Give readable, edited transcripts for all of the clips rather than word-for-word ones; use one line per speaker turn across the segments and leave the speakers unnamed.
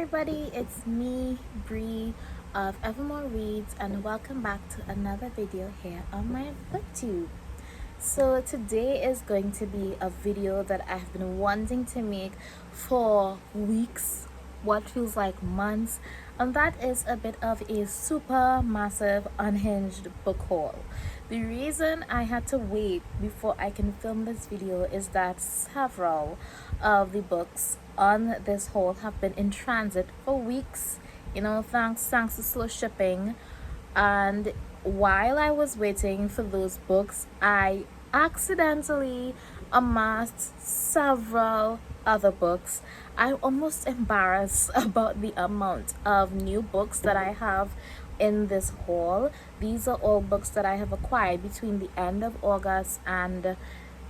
everybody, it's me, Bree of Evermore Reads, and welcome back to another video here on my booktube. So today is going to be a video that I've been wanting to make for weeks, what feels like months, and that is a bit of a super massive unhinged book haul. The reason I had to wait before I can film this video is that several of the books on this haul have been in transit for weeks, thanks to slow shipping. And while I was waiting for those books, I accidentally amassed several other books. I'm almost embarrassed about the amount of new books that I have in this haul. These are all books that I have acquired between the end of August and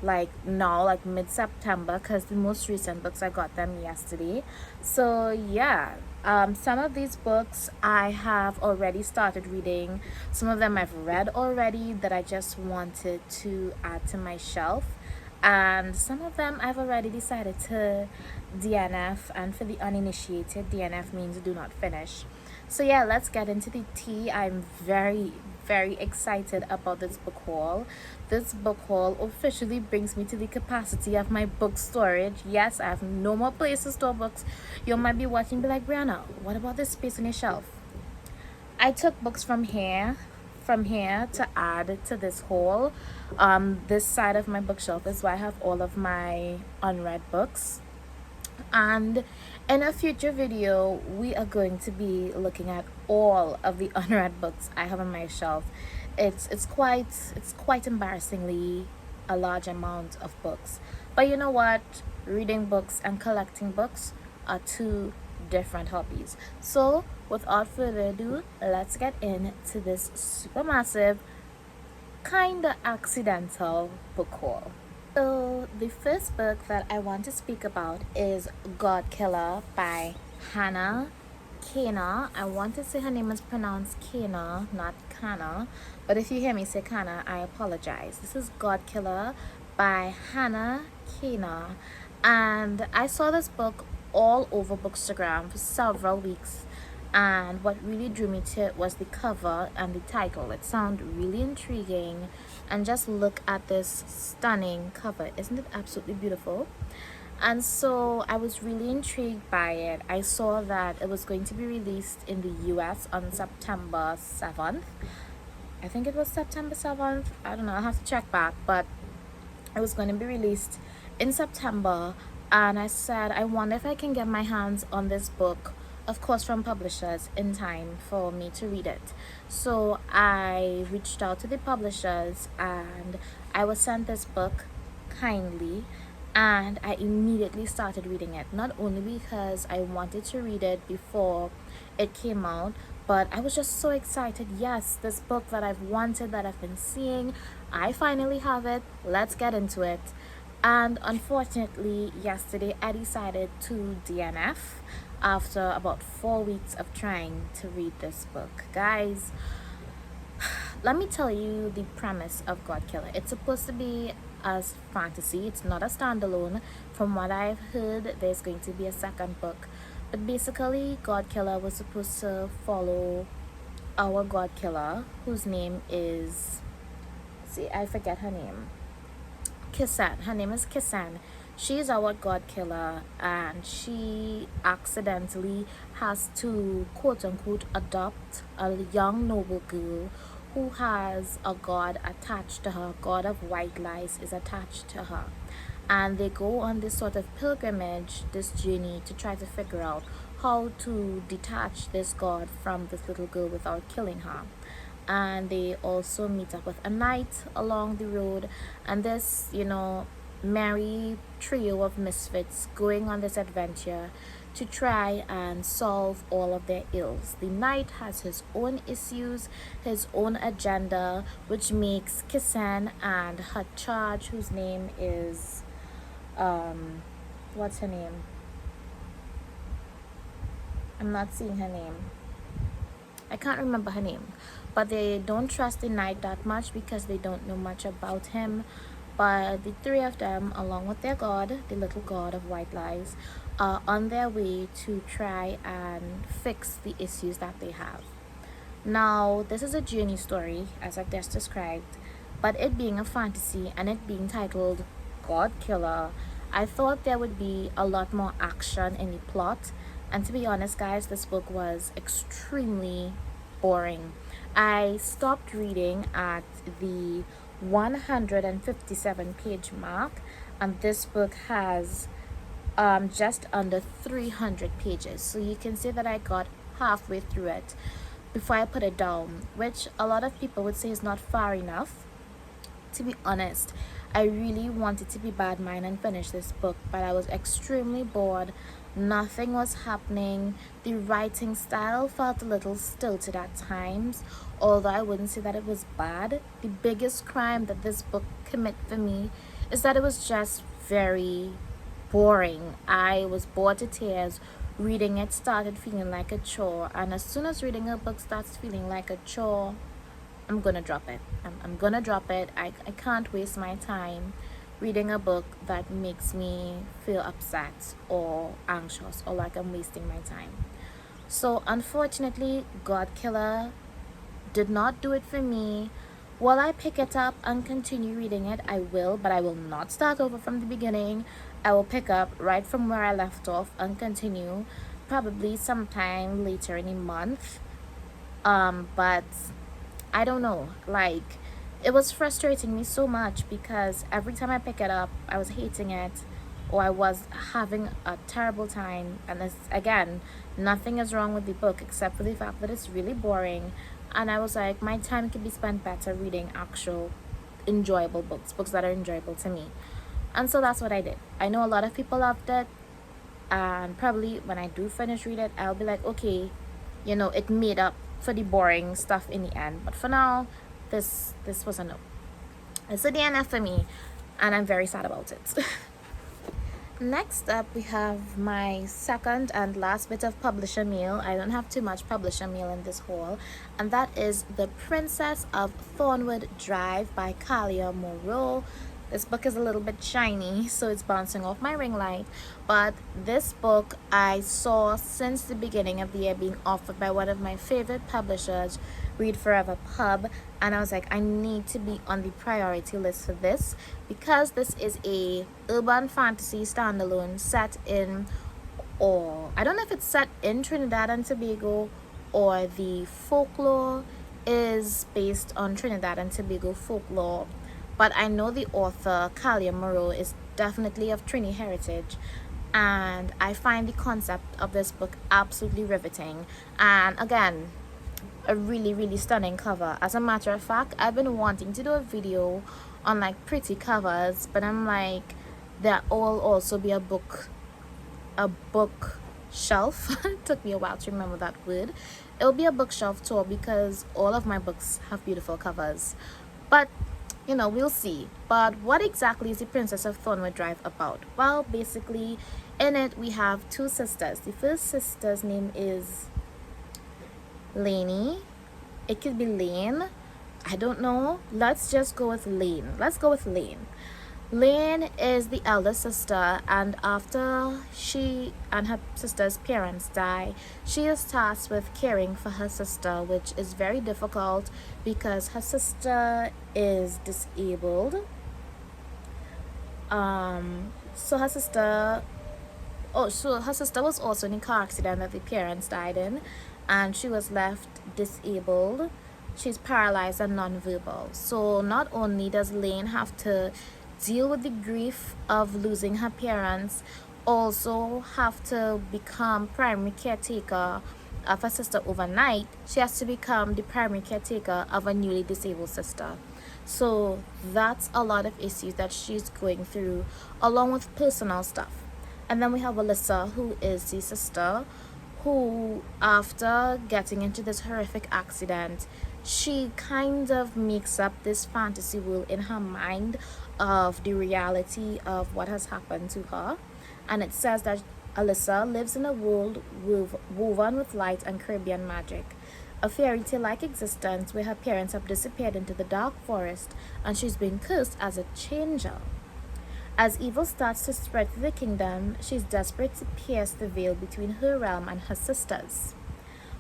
like mid-September, because the most recent books I got them yesterday. So yeah, some of these books I have already started reading. Some of them I've read already that I just wanted to add to my shelf, and some of them I've already decided to DNF. And for the uninitiated, DNF means do not finish. So yeah, let's get into the tea. I'm very excited about this book haul. This book haul officially brings me to the capacity of my book storage. Yes, I have no more place to store books. You might be watching and be like, Brianna, what about this space on your shelf? I took books from here to add to this haul. This side of my bookshelf is where I have all of my unread books, and in a future video we are going to be looking at all of the unread books I have on my shelf. It's quite embarrassingly a large amount of books, but you know what, reading books and collecting books are two different hobbies. So without further ado, let's get into this supermassive, kinda accidental book haul. So the first book that I want to speak about is God Killer by Hannah Kana. I want to say her name is pronounced Kana, not Kana, but if you hear me say Kana, I apologize. This is God Killer by Hannah Kana, and I saw this book all over Bookstagram for several weeks, and what really drew me to it was the cover and the title. It sounded really intriguing, and just look at this stunning cover. Isn't it absolutely beautiful? And so I was really intrigued by it. I saw that it was going to be released in the US on September 7th. I think it was September 7th. I don't know, I'll have to check back, but it was going to be released in September. And I said, I wonder if I can get my hands on this book, of course from publishers, in time for me to read it. So I reached out to the publishers and I was sent this book kindly, and I immediately started reading it, not only because I wanted to read it before it came out, but I was just so excited. Yes, this book that I've wanted, that I've been seeing, I finally have it. Let's get into it. And unfortunately, yesterday I decided to DNF after about 4 weeks of trying to read this book. Guys, let me tell you the premise of God Killer. It's supposed to be as fantasy. It's not a standalone. From what I've heard, there's going to be a second book. But basically, God Killer was supposed to follow our God Killer, whose name is... see, I forget her name. Kisan. Her name is Kisan. She's our God Killer, and she accidentally has to quote-unquote adopt a young noble girl who has a god attached to her. God of white lies is attached to her, and they go on this sort of pilgrimage, this journey, to try to figure out how to detach this god from this little girl without killing her. And they also meet up with a knight along the road, and this merry trio of misfits going on this adventure to try and solve all of their ills. The knight has his own issues, his own agenda, which makes Kisan and her charge, whose name is what's her name? I'm not seeing her name. I can't remember her name, but they don't trust the knight that much because they don't know much about him. But the three of them, along with their god, the little god of white lies, are on their way to try and fix the issues that they have. Now, this is a journey story, as I've just described, but it being a fantasy and it being titled God Killer, I thought there would be a lot more action in the plot. And to be honest, guys, this book was extremely boring. I stopped reading at the 157 page mark, and this book has just under 300 pages. So you can see that I got halfway through it before I put it down, which a lot of people would say is not far enough. To be honest, I really wanted to be bad mind and finish this book, but I was extremely bored. Nothing was happening. The writing style felt a little stilted at times, although I wouldn't say that it was bad. The biggest crime that this book commit for me is that it was just very boring. I was bored to tears. Reading it started feeling like a chore, and as soon as reading a book starts feeling like a chore, I'm gonna drop it. I'm gonna drop it. I can't waste my time reading a book that makes me feel upset or anxious or like I'm wasting my time. So unfortunately, God Killer did not do it for me. Will I pick it up and continue reading it? I will, but I will not start over from the beginning. I will pick up right from where I left off and continue probably sometime later in the month. But I don't know, like, it was frustrating me so much because every time I pick it up, I was hating it or I was having a terrible time. And this, again, nothing is wrong with the book except for the fact that it's really boring. And I was like, my time could be spent better reading actual enjoyable books that are enjoyable to me. And so that's what I did. I know a lot of people loved it, and probably when I do finish read it, I'll be like, okay, it made up for the boring stuff in the end. But for now, this was a no. It's a DNF for me, and I'm very sad about it. Next up, we have my second and last bit of publisher mail. I don't have too much publisher mail in this haul, and that is The Princess of Thornwood Drive by Kalia Moreau. This book is a little bit shiny, so it's bouncing off my ring light. But this book I saw since the beginning of the year being offered by one of my favorite publishers, Read Forever Pub, and I was like, I need to be on the priority list for this because this is a urban fantasy standalone set in, or I don't know if it's set in Trinidad and Tobago or the folklore is based on Trinidad and Tobago folklore. But I know the author, Kalia Moreau, is definitely of Trini heritage. And I find the concept of this book absolutely riveting. And again, a really, really stunning cover. As a matter of fact, I've been wanting to do a video on like pretty covers, but I'm like, there will also be a book shelf. It took me a while to remember that word. It'll be a bookshelf tour because all of my books have beautiful covers. But we'll see. But what exactly is The Princess of Thornwood Drive about? Well, basically, in it we have two sisters. The first sister's name is Lainey. It could be Lane. I don't know. Let's just go with Lane. Let's go with Lane. Lane is the elder sister, and after she and her sister's parents die, she is tasked with caring for her sister, which is very difficult because her sister is disabled. So her sister was also in a car accident that the parents died in, and she was left disabled. She's paralyzed and nonverbal. So not only does Lane have to deal with the grief of losing her parents, also have to become primary caretaker of her sister overnight. She has to become the primary caretaker of a newly disabled sister. So that's a lot of issues that she's going through, along with personal stuff. And then we have Alyssa, who is the sister who, after getting into this horrific accident, she kind of makes up this fantasy world in her mind of the reality of what has happened to her. And it says that Alyssa lives in a world woven with light and Caribbean magic. a fairy tale-like existence where her parents have disappeared into the dark forest and she's been cursed as a changer. As evil starts to spread through the kingdom, she's desperate to pierce the veil between her realm and her sister's.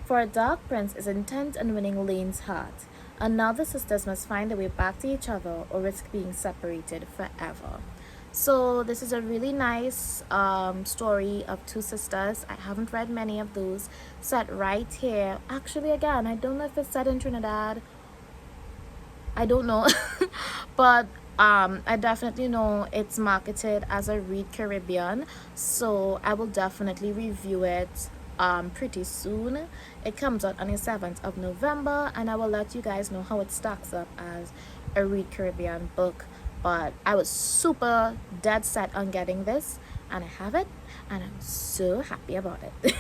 For a dark prince is intent on winning Lane's heart, and now the sisters must find a way back to each other or risk being separated forever. So this is a really nice story of two sisters. I haven't read many of those, set right here. Actually, again, I don't know if it's set in Trinidad. I don't know. But I definitely know it's marketed as a Read Caribbean, so I will definitely review it pretty soon. It comes out on the 7th of November, and I will let you guys know how it stacks up as a Read Caribbean book. But I was super dead set on getting this, and I have it, and I'm so happy about it.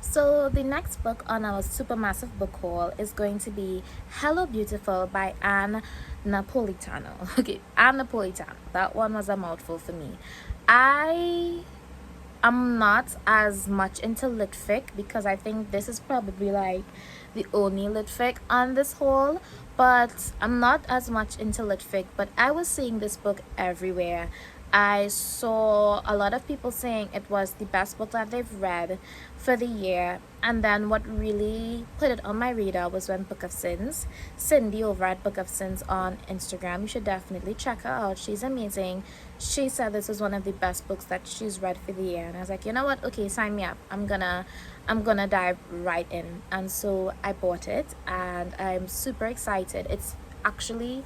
So the next book on our super massive book haul is going to be Hello Beautiful by Anne Napolitano. Okay, Anne Napolitano. That one was a mouthful for me. I'm not as much into lit fic because I think this is probably like the only lit fic on this haul, but I'm not as much into lit fic. But I was seeing this book everywhere. I saw a lot of people saying it was the best book that they've read for the year, and then what really put it on my radar was when Book of Sins, Cindy over at Book of Sins on Instagram, you should definitely check her out. She's amazing. She said this was one of the best books that she's read for the year, and I was like, you know what, okay, sign me up. I'm gonna dive right in. And so I bought it, and I'm super excited. It's actually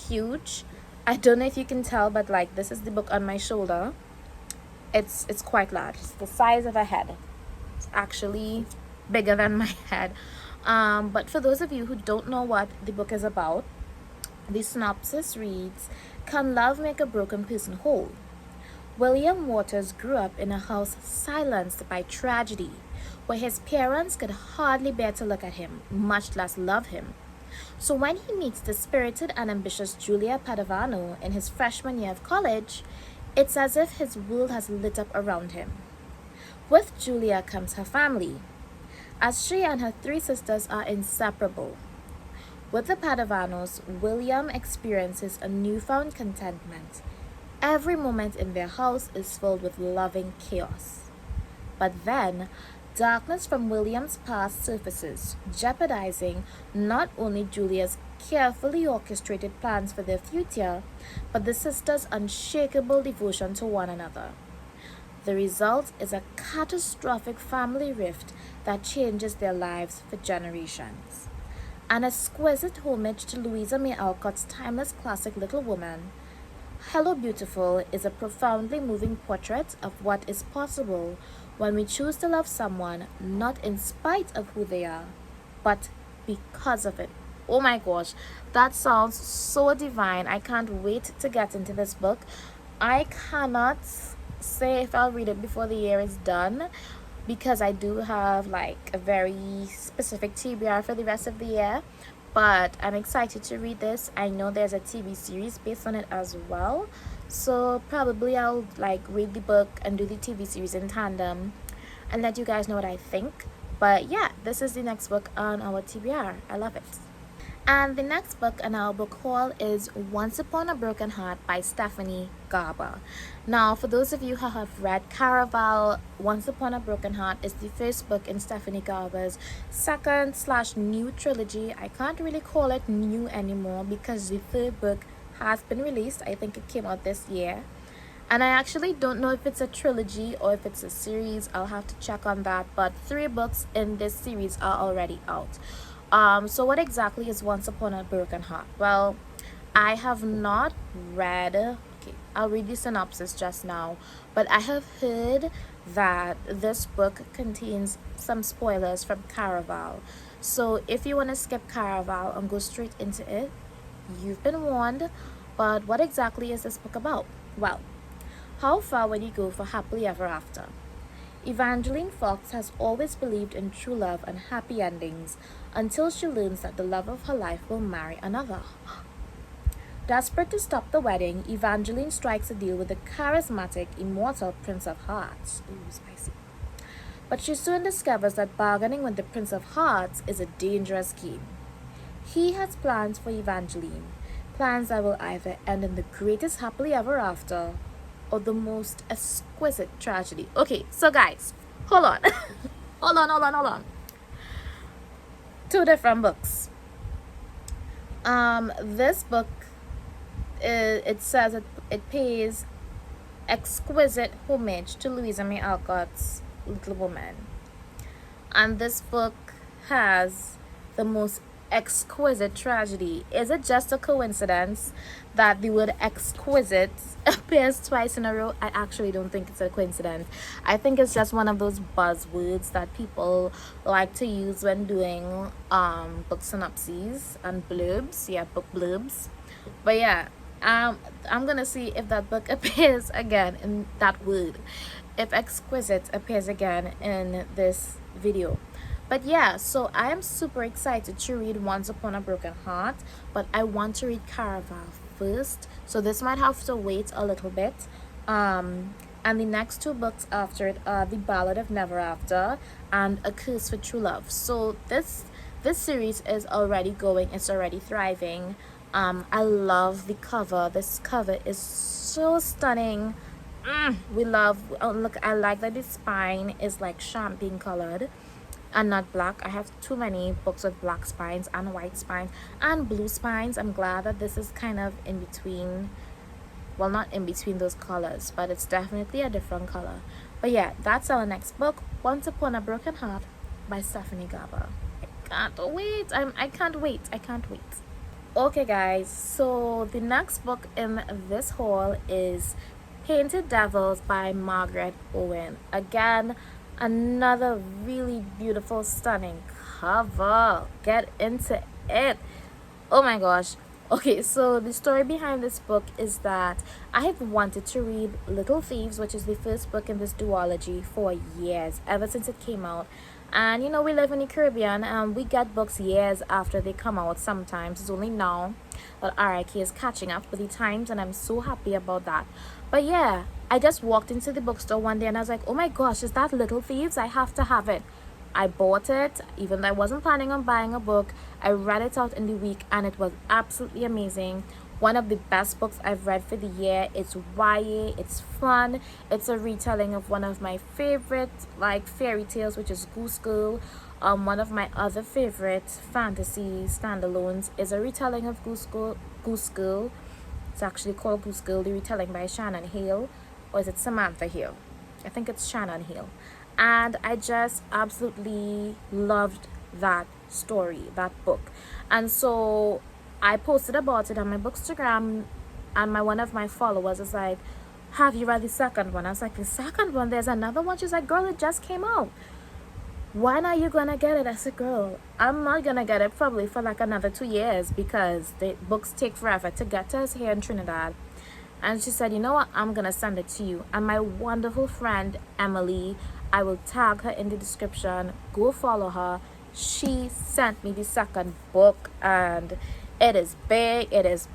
huge. I don't know if you can tell, but like, this is the book on my shoulder. It's quite large. It's the size of a head. It's actually bigger than my head. But for those of you who don't know what the book is about, the synopsis reads, "Can love make a broken person whole?" William Waters grew up in a house silenced by tragedy, where his parents could hardly bear to look at him, much less love him. So when he meets the spirited and ambitious Julia Padovano in his freshman year of college, it's as if his world has lit up around him. With Julia comes her family, as she and her three sisters are inseparable. With the Padovanos, William experiences a newfound contentment. Every moment in their house is filled with loving chaos. But then, darkness from William's past surfaces, jeopardizing not only Julia's carefully orchestrated plans for their future, but the sisters' unshakable devotion to one another. The result is a catastrophic family rift that changes their lives for generations. An exquisite homage to Louisa May Alcott's timeless classic Little Woman, Hello Beautiful is a profoundly moving portrait of what is possible when we choose to love someone not in spite of who they are, but because of it. Oh my gosh, that sounds so divine. I can't wait to get into this book. I cannot say if I'll read it before the year is done, because I do have like a very specific TBR for the rest of the year, but I'm excited to read this. I know there's a TV series based on it as well, so probably I'll like read the book and do the TV series in tandem and let you guys know what I think. But yeah, this is the next book on our TBR. I love it. And the next book on our book haul is Once Upon a Broken Heart by Stephanie Garber. Now, for those of you who have read Caraval, Once Upon a Broken Heart is the first book in Stephanie Garber's second/new trilogy. I can't really call it new anymore because the third book has been released. I think it came out this year. And I actually don't know if it's a trilogy or if it's a series. I'll have to check on that. But 3 books in this series are already out. So what exactly is Once Upon a Broken Heart? Well, I have not read, okay, I'll read the synopsis just now, but I have heard that this book contains some spoilers from Caraval. So if you want to skip Caraval and go straight into it, you've been warned. But what exactly is this book about? Well, how far will you go for happily ever after? Evangeline Fox has always believed in true love and happy endings until she learns that the love of her life will marry another. Desperate to stop the wedding, Evangeline strikes a deal with the charismatic, immortal Prince of Hearts. Ooh, spicy. but she soon discovers that bargaining with the Prince of Hearts is a dangerous game. He has plans for Evangeline, plans that will either end in the greatest happily ever after or the most exquisite tragedy. Okay, so guys, hold on. hold on. Two different books. This book, it says it pays exquisite homage to Louisa May Alcott's Little Woman. And this book has the most exquisite tragedy. Is it just a coincidence that the word exquisite appears twice in a row? I actually don't think it's a coincidence. I think it's just one of those buzzwords that people like to use when doing book synopses and blurbs. Yeah, book blurbs. But yeah, I'm gonna see if that book appears again in that word, if exquisite appears again in this video. But yeah, so I am super excited to read Once Upon a Broken Heart, but I want to read Caraval first, so this might have to wait a little bit. And the next two books after it are The Ballad of Never After and A Curse for True Love. So this series is already going, it's already thriving. I love the cover. This cover is so stunning. We love, oh look, I like that the spine is like champagne colored and not black. I have too many books with black spines and white spines and blue spines. I'm glad that this is kind of in between, well, not in between those colors, but it's definitely a different color. But yeah, that's our next book, Once Upon a Broken Heart by Stephanie Garber. I can't wait. Okay guys, so the next book in this haul is Painted Devils by Margaret Owen. Again, another really beautiful, stunning cover. Get into it. Oh my gosh. Okay, so the story behind this book is that I have wanted to read Little Thieves, which is the first book in this duology, for years, ever since it came out. And you know, we live in the Caribbean and we get books years after they come out sometimes. It's only now that RIK is catching up with the times, and I'm so happy about that. But yeah, I just walked into the bookstore one day and I was like, oh my gosh, is that Little Thieves? I have to have it. I bought it, even though I wasn't planning on buying a book. I read it out in the week and it was absolutely amazing. One of the best books I've read for the year. It's YA, it's fun, it's a retelling of one of my favorite like fairy tales, which is Goose Girl. One of my other favorite fantasy standalones is a retelling of Goose Girl. It's actually called Goose Girl, the retelling by Shannon Hale, or is it Samantha Hale? I think it's Shannon Hale. And I just absolutely loved that story, that book. And so I posted about it on my Bookstagram, and one of my followers is like, have you read the second one? I was like, the second one? There's another one? She's like, girl, it just came out. When are you gonna get it? I said, girl, I'm not gonna get it probably for like another 2 years because the books take forever to get to us here in Trinidad. And she said, you know what, I'm gonna send it to you. And my wonderful friend Emily, I will tag her in the description, go follow her. She sent me the second book and it is big, it is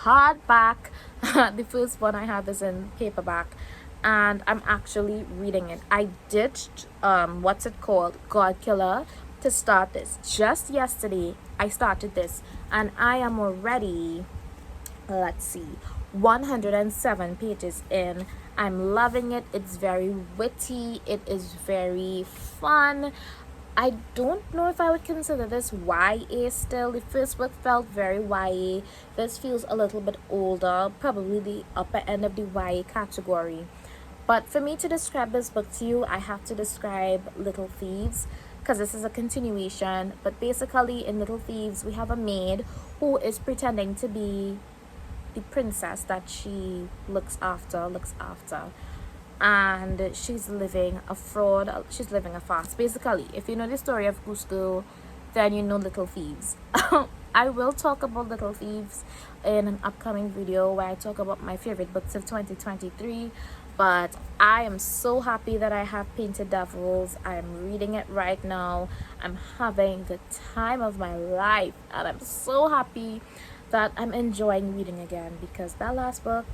hardback. The first one I have is in paperback and I'm actually reading it. I ditched what's it called, God Killer, to start this. Just yesterday I started this and I am already, let's see, 107 pages in. I'm loving it. It's very witty, it is very fun. I don't know if I would consider this YA still. The first book felt very YA. This feels a little bit older, probably the upper end of the YA category. But for me to describe this book to you, I have to describe Little Thieves because this is a continuation. But basically in Little Thieves, we have a maid who is pretending to be the princess that she looks after, and she's living a fraud, she's living a farce. Basically, if you know the story of Goose Girl, then you know Little Thieves. I will talk about Little Thieves in an upcoming video where I talk about my favorite books of 2023. But I am so happy that I have Painted Devils. I am reading it right now. I'm having the time of my life and I'm so happy that I'm enjoying reading again, because that last book,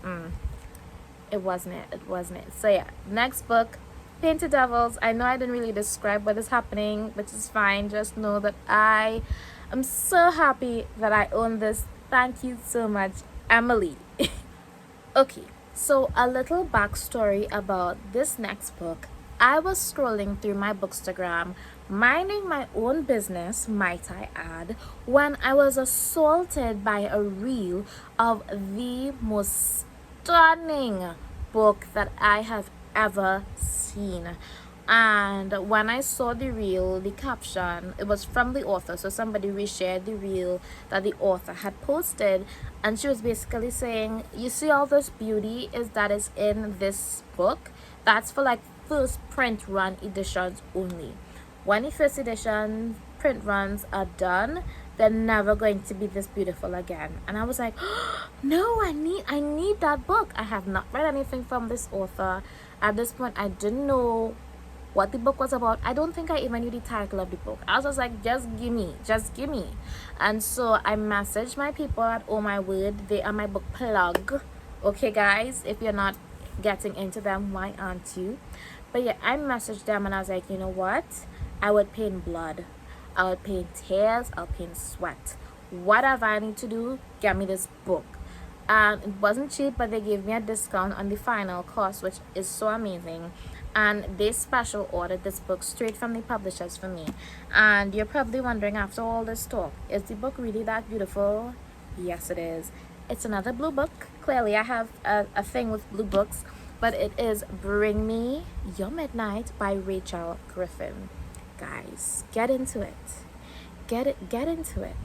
it wasn't it. So yeah, next book Painted Devils. I know I didn't really describe what is happening, which is fine. Just know that I am so happy that I own this. Thank you so much, Emily. Okay, so a little backstory about this next book. I was scrolling through my Bookstagram, minding my own business, might I add, when I was assaulted by a reel of the most stunning book that I have ever seen. And when I saw the reel, the caption, it was from the author, so somebody reshared the reel that the author had posted, and she was basically saying, you see all this beauty is in this book, that's for like first print run editions only. When the first edition print runs are done, they're never going to be this beautiful again. And I was like, oh, no, I need that book. I have not read anything from this author. At this point, I didn't know what the book was about. I don't think I even knew the title of the book. I was just like, just give me. And so I messaged my people at Oh My Word. They are my book plug. Okay, guys, if you're not getting into them, why aren't you? But yeah, I messaged them and I was like, you know what? I would pay in blood. I would pay in tears. I'll pay in sweat. Whatever I need to do, get me this book. And it wasn't cheap, but they gave me a discount on the final cost, which is so amazing. And they special ordered this book straight from the publishers for me. And you're probably wondering, after all this talk, is the book really that beautiful? Yes, it is. It's another blue book. Clearly I have a thing with blue books, but it is Bring Me Your Midnight by Rachel Griffin. Guys, get into it. Get into it.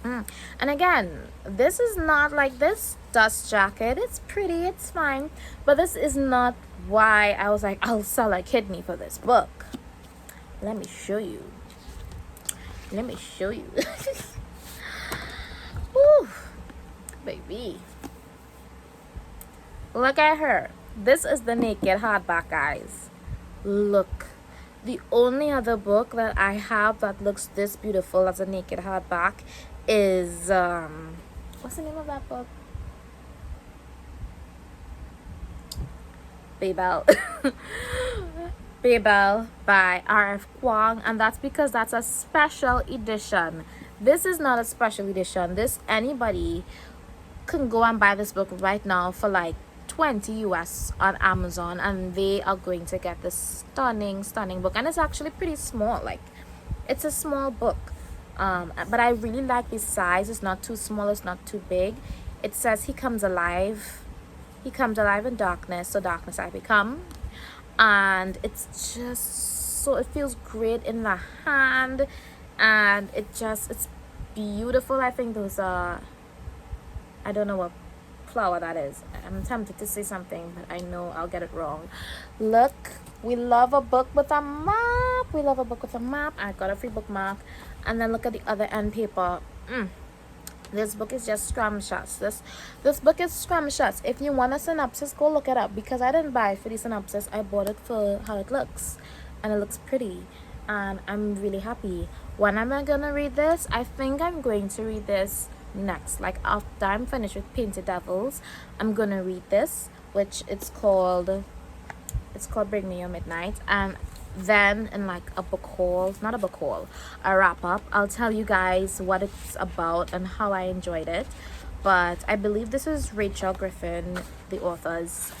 And again, this is not like this dust jacket. It's pretty, it's fine, but this is not why I was like, I'll sell a kidney for this book. Let me show you. Woo, baby, look at her. This is the naked hardback, guys. Look, the only other book that I have that looks this beautiful as a naked hardback is what's the name of that book? Babel. Babel by R.F. Kuang, and that's because that's a special edition. This is not a special edition. This, anybody can go and buy this book right now for like 20 US on Amazon, and they are going to get this stunning book. And it's actually pretty small. Like, it's a small book. But I really like the size. It's not too small, it's not too big. It says he comes alive in darkness, so darkness I become. And it's just so, it feels great in the hand, and it's beautiful. I think those are, I don't know what flower that is. I'm tempted to say something, but I know I'll get it wrong. Look, we love a book with a map. I got a free bookmark. And then look at the other end paper. This book is just scrumptious. This book is scrumptious. If you want a synopsis, go look it up, because I didn't buy it for the synopsis. I bought it for how it looks, and it looks pretty, and I'm really happy. When am I gonna read this? I think I'm going to read this next, like after I'm finished with Painted Devils. I'm gonna read this, which it's called Bring Me Your Midnight. And then in like a book haul, not a book haul, a wrap up, I'll tell you guys what it's about and how I enjoyed it. But I believe this is Rachel Griffin, the author's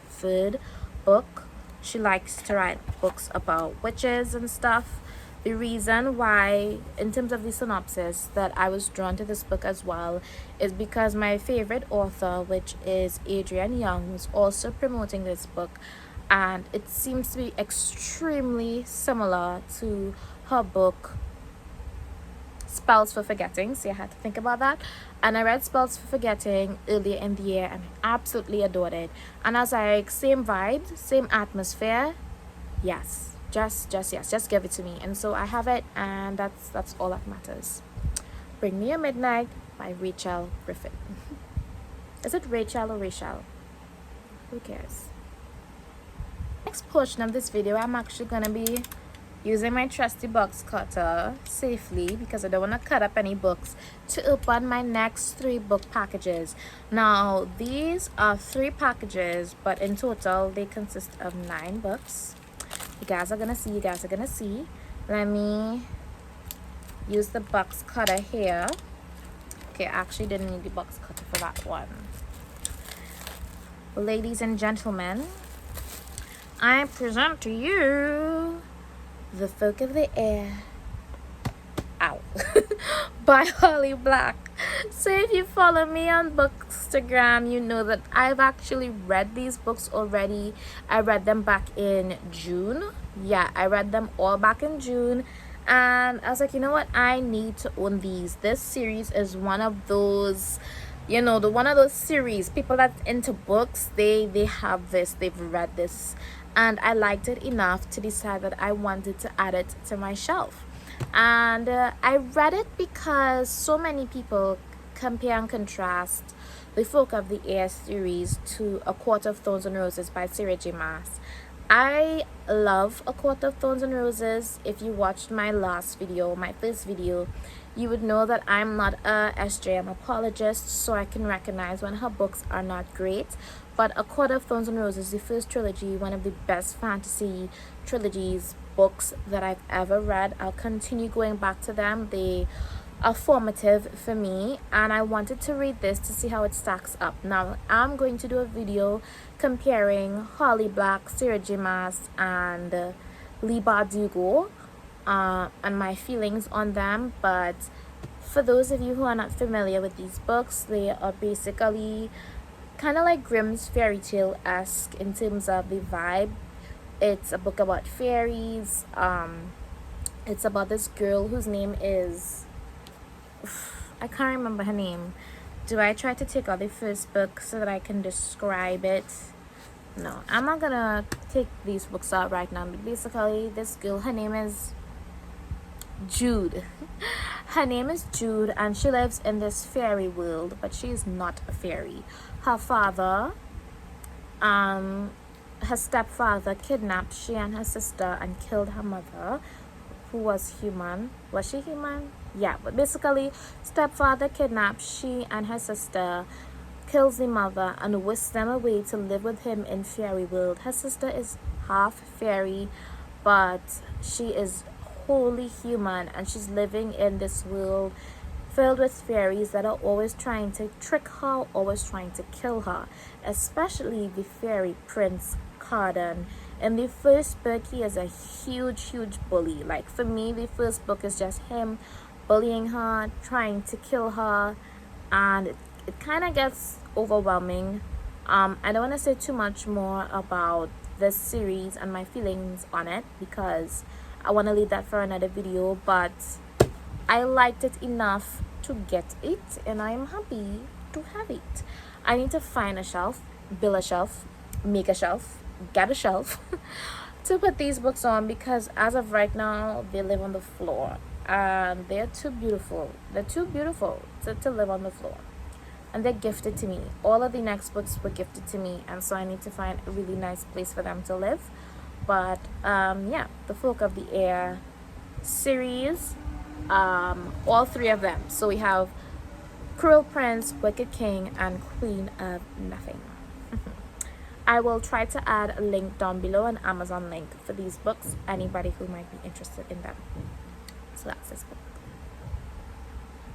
third book. She likes to write books about witches and stuff. The reason why, in terms of the synopsis, that I was drawn to this book as well is because my favorite author, which is Adrienne Young, was also promoting this book, and it seems to be extremely similar to her book Spells for Forgetting. So I had to think about that, and I read Spells for Forgetting earlier in the year and absolutely adored it. And I was like, same vibe, same atmosphere, yes, just give it to me. And so I have it, and that's all that matters. Bring Me a Midnight by Rachel Griffin. Is it Rachel or Rachel? Who cares? Next portion of this video, I'm actually gonna be using my trusty box cutter safely because I don't want to cut up any books, to open my next 3 book packages. Now these are 3 packages, but in total they consist of 9 books. You guys are gonna see. Let me use the box cutter here. Okay, I actually didn't need the box cutter for that one. Ladies and gentlemen, I present to you The Folk of the Air, ow, by Holly Black. So if you follow me on Bookstagram, you know that I've actually read these books already. I read them back in June. Yeah, I read them all back in June. And I was like, you know what? I need to own these. This series is one of those, you know, one of those series. People that's into books, they have this. They've read this. And I liked it enough to decide that I wanted to add it to my shelf. And I read it because so many people compare and contrast the Folk of the Air series to A Court of Thorns and Roses by Sarah J. Maas. I love A Court of Thorns and Roses. If you watched my last video, my first video, you would know that I'm not a SJM apologist, so I can recognize when her books are not great. But A Court of Thorns and Roses, the first trilogy, one of the best fantasy trilogies, books that I've ever read. I'll continue going back to them. They are formative for me, and I wanted to read this to see how it stacks up. Now I'm going to do a video comparing Holly Black, Sarah J. Maas, and Leigh Bardugo, and my feelings on them. But for those of you who are not familiar with these books, they are basically kind of like Grimm's fairy tale-esque in terms of the vibe. It's a book about fairies. It's about this girl whose name is, I can't remember her name. Do I try to take out the first book so that I can describe it? No, I'm not gonna take these books out right now. But basically, this girl, her name is Jude. Her name is Jude, and she lives in this fairy world, but she is not a fairy. Her father, her stepfather, kidnapped she and her sister and killed her mother, who was human. Was she human? Yeah, but basically, stepfather kidnapped she and her sister, kills the mother, and whisks them away to live with him in fairy world. Her sister is half fairy, but she is wholly human, and she's living in this world filled with fairies that are always trying to trick her, always trying to kill her, especially the fairy prince Carden. In the first book, he is a huge bully. Like, for me, the first book is just him bullying her, trying to kill her, and it kind of gets overwhelming. I don't want to say too much more about this series and my feelings on it because I want to leave that for another video, but I liked it enough to get it, and I am happy to have it. I need to find a shelf, build a shelf, make a shelf, get a shelf to put these books on, because as of right now they live on the floor and they're too beautiful. They're too beautiful to live on the floor, and they're gifted to me. All of the next books were gifted to me, and so I need to find a really nice place for them to live. But yeah, the Folk of the Air series, all 3 of them. So we have Cruel Prince, Wicked King, and Queen of Nothing. I will try to add a link down below, an Amazon link for these books, anybody who might be interested in them. So that's this book.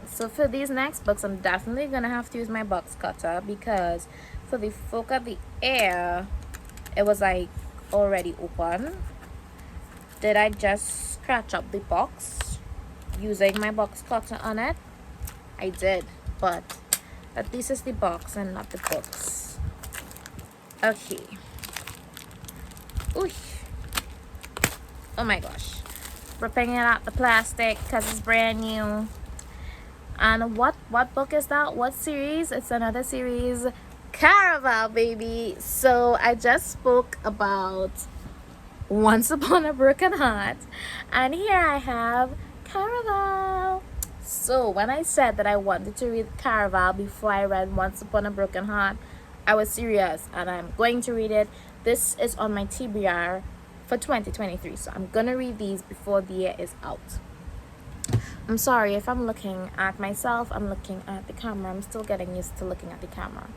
So for these next books, I'm definitely gonna have to use my box cutter, because for the Folk of the Air, it was like already open. Did I just scratch up the box using my box cutter on it? I did, but at least it's the box and not the books. Okay. Ooh. Oh my gosh. Ripping it out the plastic because it's brand new. And what book is that? What series? It's another series. Caraval, baby. So I just spoke about Once Upon a Broken Heart, and here I have Caraval. So when I said that I wanted to read Caraval before I read Once Upon a Broken Heart, I was serious, and I'm going to read it. This is on my TBR for 2023. So I'm gonna read these before the year is out. I'm sorry if I'm looking at myself, I'm looking at the camera. I'm still getting used to looking at the camera.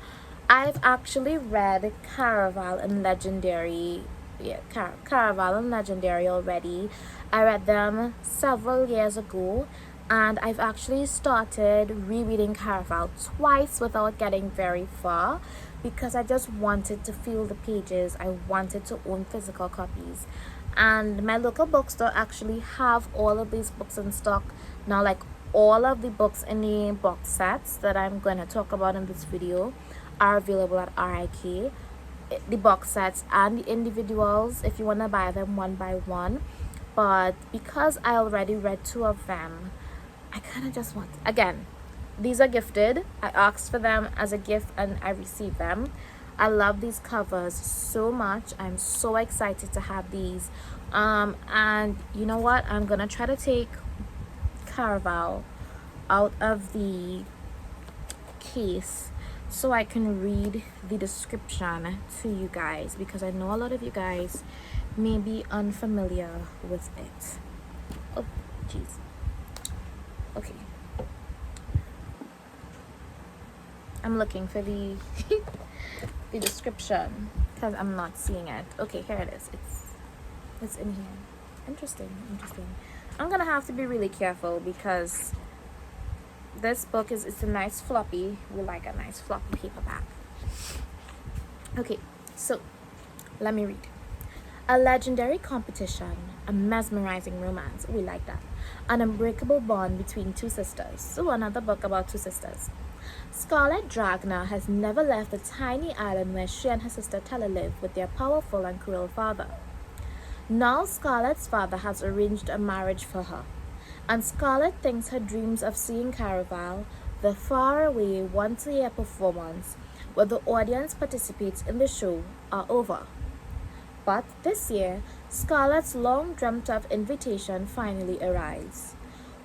I've actually read Caraval and Legendary. Yeah, Caraval and Legendary already. I read them several years ago, and I've actually started rereading Caraval twice without getting very far because I just wanted to feel the pages. I wanted to own physical copies. And my local bookstore actually have all of these books in stock now, like all of the books in the box sets that I'm going to talk about in this video are available at RIK. The box sets and the individuals if you want to buy them one by one, but because I already read two of them, I kind of just want, again, these are gifted. I asked for them as a gift and I received them. I love these covers so much. I'm so excited to have these. And you know what? I'm gonna try to take Caraval out of the case so I can read the description to you guys, because I know a lot of you guys may be unfamiliar with it. Oh, jeez. Okay. I'm looking for the the description because I'm not seeing it. Okay, here it is. It's in here. Interesting. I'm gonna have to be really careful because this book it's a nice floppy. We like a nice floppy paperback. Okay, so let me read. A legendary competition, a mesmerizing romance. We like that. An unbreakable bond between two sisters. So another book about two sisters. Scarlet Dragna has never left the tiny island where she and her sister Tella live with their powerful and cruel father. Now Scarlet's father has arranged a marriage for her, and Scarlet thinks her dreams of seeing Caraval, the faraway once-a-year performance where the audience participates in the show, are over. But this year, Scarlet's long-dreamt-of invitation finally arrives.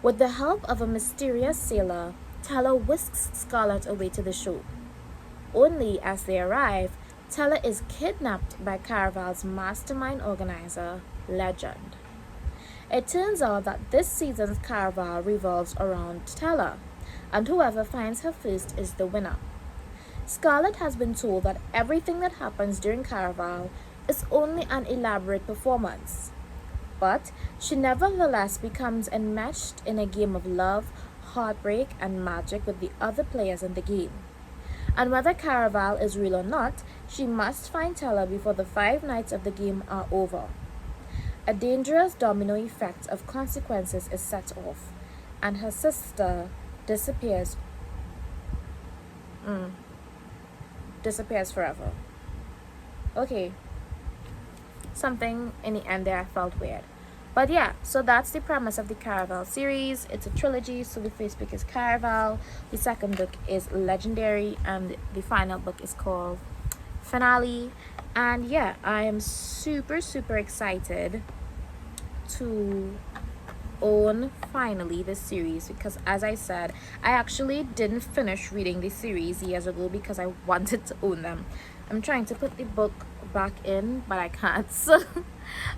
With the help of a mysterious sailor, Tella whisks Scarlet away to the show. Only as they arrive, Tella is kidnapped by Caraval's mastermind organizer, Legend. It turns out that this season's Caraval revolves around Tella, and whoever finds her first is the winner. Scarlet has been told that everything that happens during Caraval is only an elaborate performance, but she nevertheless becomes enmeshed in a game of love, heartbreak, and magic with the other players in the game. And whether Caraval is real or not, she must find Tella before the 5 nights of the game are over. A dangerous domino effect of consequences is set off, and her sister disappears forever. Okay, something in the end there I felt weird. But yeah, so that's the premise of the Caraval series. It's a trilogy, so the first book is Caraval, the second book is Legendary, and the final book is called Finale. And yeah, I am super excited to own finally this series, because as I said, I actually didn't finish reading the series years ago because I wanted to own them. I'm trying to put the book back in, but I can't. So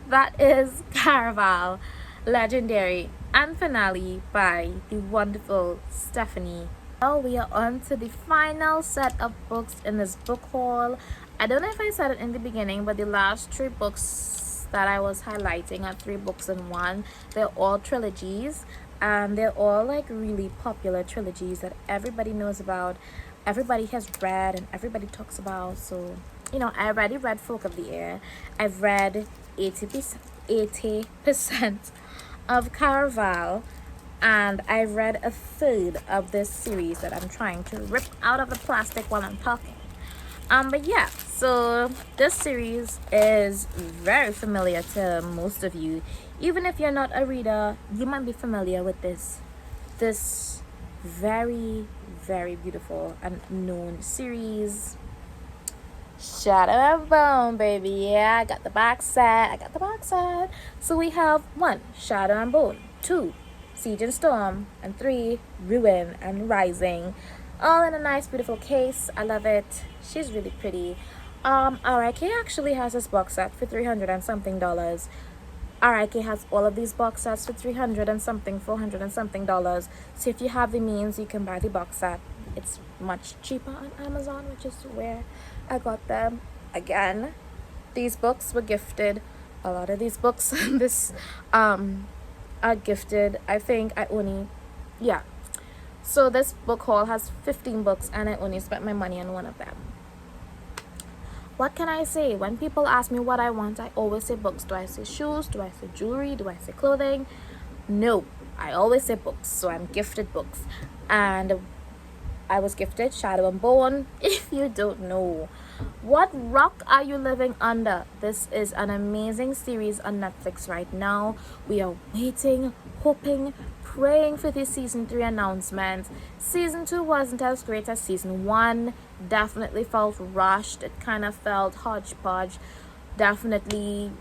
that is Caraval, Legendary, and Finale by the wonderful Stephanie. Well, we are on to the final set of books in this book haul. I don't know if I said it in the beginning, but the last 3 books that I was highlighting are 3 books in one. They're all trilogies, and they're all like really popular trilogies that everybody knows about, everybody has read, and everybody talks about. So you know, I already read Folk of the Air. I've read 80% of Caraval, and I've read a third of this series that I'm trying to rip out of the plastic while I'm talking. But yeah, so this series is very familiar to most of you. Even if you're not a reader, you might be familiar with this very beautiful and known series. Shadow and Bone, baby. Yeah, I got the box set. So we have 1, Shadow and Bone, 2, Siege and Storm, and 3, Ruin and Rising. All in a nice, beautiful case. I love it. She's really pretty. RIK actually has this box set for 300 and something dollars. RIK has all of these box sets for 300 and something, 400 and something dollars. So if you have the means, you can buy the box set. It's much cheaper on Amazon, which is where I got them. Again, these books were gifted. A lot of these books this are gifted. I think I only, yeah. So this book haul has 15 books and I only spent my money on one of them. What can I say? When people ask me what I want, I always say books. Do I say shoes? Do I say jewelry? Do I say clothing? No, I always say books. So I'm gifted books. And I was gifted Shadow and Bone. If you don't know, what rock are you living under? This is an amazing series on Netflix right now. We are waiting, hoping, praying for the season 3 announcement. Season 2 wasn't as great as season 1. Definitely felt rushed. It kind of felt hodgepodge. Definitely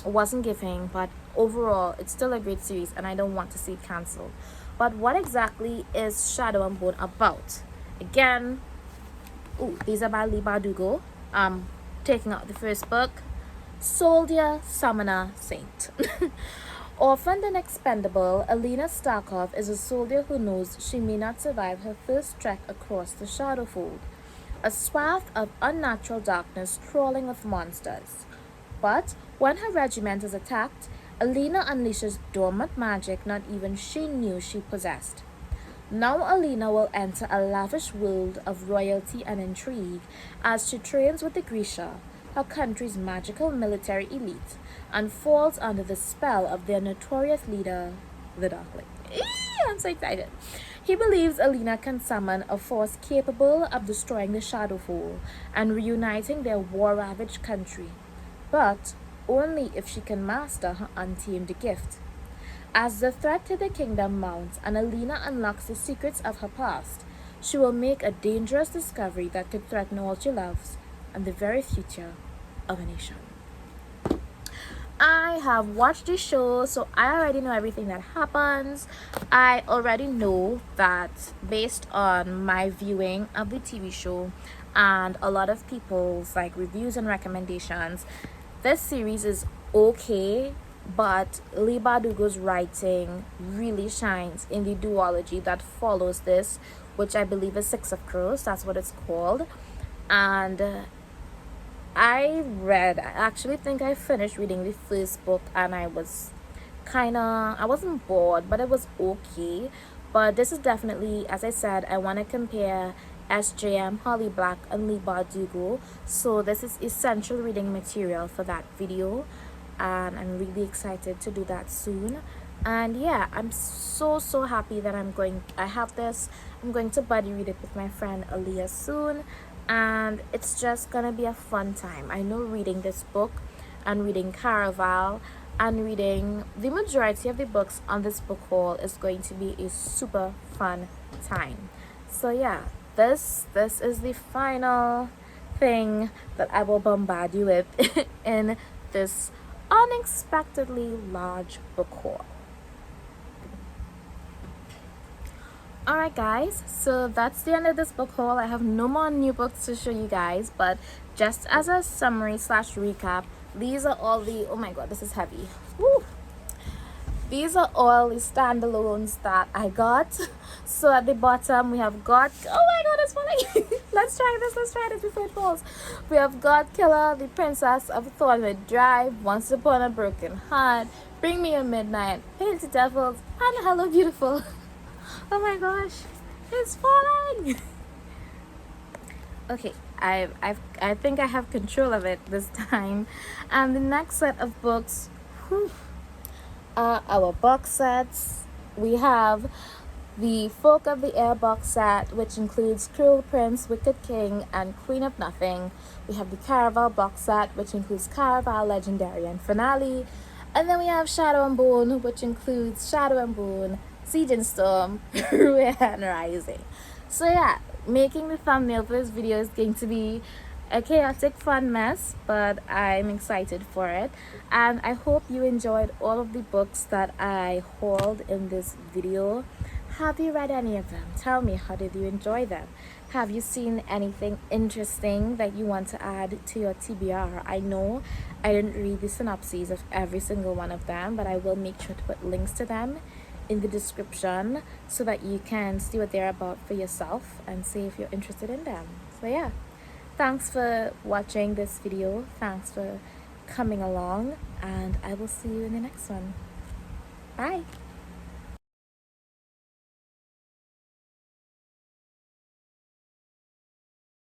wasn't giving, but overall it's still a great series and I don't want to see it cancelled. But what exactly is Shadow and Bone about? Again, these are by Leigh Bardugo. Taking out the first book. Soldier, Summoner, Saint. Orphaned and expendable, Alina Starkov is a soldier who knows she may not survive her first trek across the Shadowfold, a swath of unnatural darkness crawling with monsters. But when her regiment is attacked, Alina unleashes dormant magic not even she knew she possessed. Now Alina will enter a lavish world of royalty and intrigue as she trains with the Grisha, her country's magical military elite, and falls under the spell of their notorious leader, the Darkling. I'm so excited. He believes Alina can summon a force capable of destroying the Shadowfall and reuniting their war-ravaged country, but only if she can master her untamed gift. As the threat to the kingdom mounts and Alina unlocks the secrets of her past, she will make a dangerous discovery that could threaten all she loves and the very future of a nation. I have watched the show, so I already know everything that happens. I already know that based on my viewing of the TV show and a lot of people's reviews and recommendations, this series is okay, but Leigh Bardugo's writing really shines in the duology that follows this, which I believe is Six of Crows. That's what it's called. And I actually think I finished reading the first book and I wasn't bored, but it was okay. But this is definitely, as I said, I want to compare SJM, Holly Black, and Leigh Bardugo. So this is essential reading material for that video. And I'm really excited to do that soon. And yeah, I'm so happy that I have this. I'm going to buddy read it with my friend Aaliyah soon. And it's just gonna be a fun time. I know reading this book and reading Caraval and reading the majority of the books on this book haul is going to be a super fun time. So yeah, this is the final thing that I will bombard you with in this unexpectedly large book haul. Alright guys, so that's the end of this book haul. I have no more new books to show you guys, but just as a summary / recap, these are all the, oh my god, this is heavy. Woo! These are all the standalones that I got. So at the bottom we have God, oh my god, it's falling. let's try this before it falls. We have God Killer, The Princess of Thornwood Drive, Once Upon a Broken Heart, Bring Me a Midnight, Hail to Devils, and Hello Beautiful. Oh my gosh, it's falling. Okay, I think I have control of it this time. And the next set of books are our box sets. We have the Folk of the Air box set, which includes Cruel Prince, Wicked King, and Queen of Nothing. We have the Caraval box set, which includes Caraval, Legendary, and Finale. And then we have Shadow and Bone, which includes Shadow and Bone, Siege and Storm, Ruin and Rising. So yeah, making the thumbnail for this video is going to be a chaotic fun mess, but I'm excited for it. And I hope you enjoyed all of the books that I hauled in this video. Have you read any of them? Tell me, how did you enjoy them? Have you seen anything interesting that you want to add to your TBR? I know I didn't read the synopses of every single one of them, but I will make sure to put links to them in the description so that you can see what they're about for yourself and see if you're interested in them. So yeah, thanks for watching this video. Thanks for coming along, and I will see you in the next one. Bye.